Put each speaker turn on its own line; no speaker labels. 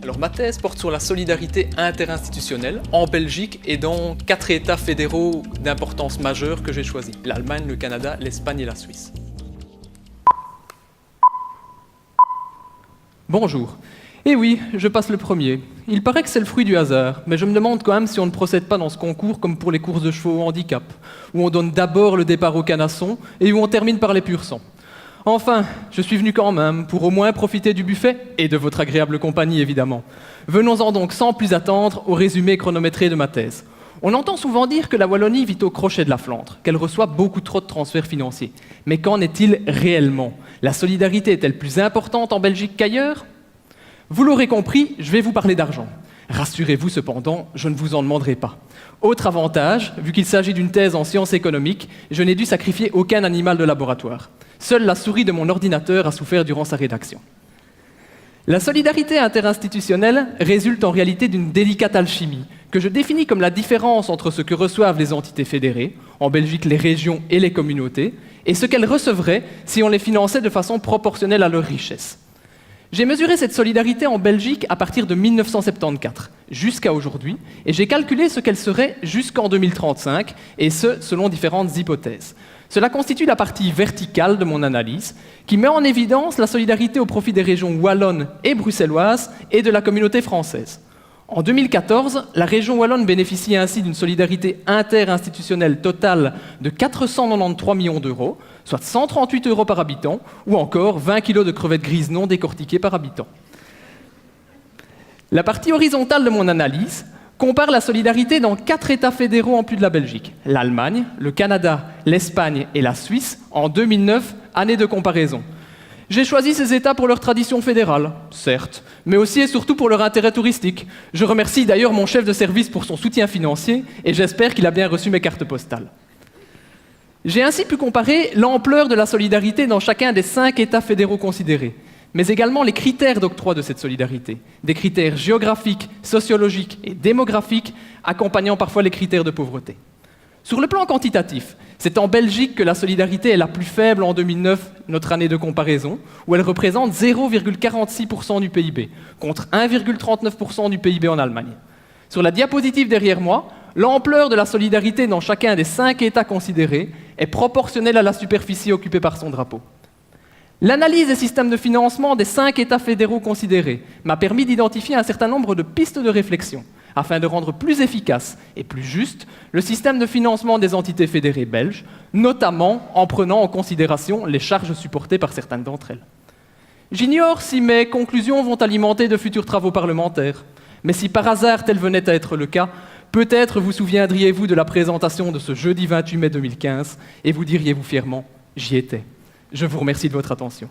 Alors ma thèse porte sur la solidarité interinstitutionnelle en Belgique et dans 4 États fédéraux d'importance majeure que j'ai choisis: l'Allemagne, le Canada, l'Espagne et la Suisse. Bonjour. Eh oui, je passe le premier. Il paraît que c'est le fruit du hasard, mais je me demande quand même si on ne procède pas dans ce concours comme pour les courses de chevaux au handicap, où on donne d'abord le départ au canasson et où on termine par les pur sang. Enfin, je suis venu quand même, pour au moins profiter du buffet et de votre agréable compagnie, évidemment. Venons-en donc sans plus attendre au résumé chronométré de ma thèse. On entend souvent dire que la Wallonie vit au crochet de la Flandre, qu'elle reçoit beaucoup trop de transferts financiers. Mais qu'en est-il réellement? La solidarité est-elle plus importante en Belgique qu'ailleurs? Vous l'aurez compris, je vais vous parler d'argent. Rassurez-vous cependant, je ne vous en demanderai pas. Autre avantage, vu qu'il s'agit d'une thèse en sciences économiques, je n'ai dû sacrifier aucun animal de laboratoire. Seule la souris de mon ordinateur a souffert durant sa rédaction. La solidarité interinstitutionnelle résulte en réalité d'une délicate alchimie, que je définis comme la différence entre ce que reçoivent les entités fédérées, en Belgique les régions et les communautés, et ce qu'elles recevraient si on les finançait de façon proportionnelle à leur richesse. J'ai mesuré cette solidarité en Belgique à partir de 1974 jusqu'à aujourd'hui, et j'ai calculé ce qu'elle serait jusqu'en 2035, et ce, selon différentes hypothèses. Cela constitue la partie verticale de mon analyse, qui met en évidence la solidarité au profit des régions wallonnes et bruxelloises et de la communauté française. En 2014, la région wallonne bénéficie ainsi d'une solidarité interinstitutionnelle totale de 493 millions d'euros, soit 138 € par habitant, ou encore 20 kg de crevettes grises non décortiquées par habitant. La partie horizontale de mon analyse compare la solidarité dans 4 États fédéraux en plus de la Belgique: l'Allemagne, le Canada, l'Espagne et la Suisse, en 2009, année de comparaison. J'ai choisi ces États pour leur tradition fédérale, certes, mais aussi et surtout pour leur intérêt touristique. Je remercie d'ailleurs mon chef de service pour son soutien financier et j'espère qu'il a bien reçu mes cartes postales. J'ai ainsi pu comparer l'ampleur de la solidarité dans chacun des 5 États fédéraux considérés, mais également les critères d'octroi de cette solidarité, des critères géographiques, sociologiques et démographiques, accompagnant parfois les critères de pauvreté. Sur le plan quantitatif, c'est en Belgique que la solidarité est la plus faible en 2009, notre année de comparaison, où elle représente 0,46% du PIB, contre 1,39% du PIB en Allemagne. Sur la diapositive derrière moi, l'ampleur de la solidarité dans chacun des 5 États considérés est proportionnelle à la superficie occupée par son drapeau. L'analyse des systèmes de financement des 5 États fédéraux considérés m'a permis d'identifier un certain nombre de pistes de réflexion, afin de rendre plus efficace et plus juste le système de financement des entités fédérées belges, notamment en prenant en considération les charges supportées par certaines d'entre elles. J'ignore si mes conclusions vont alimenter de futurs travaux parlementaires, mais si par hasard tel venait à être le cas, peut-être vous souviendriez-vous de la présentation de ce jeudi 28 mai 2015 et vous diriez-vous fièrement « J'y étais ». Je vous remercie de votre attention.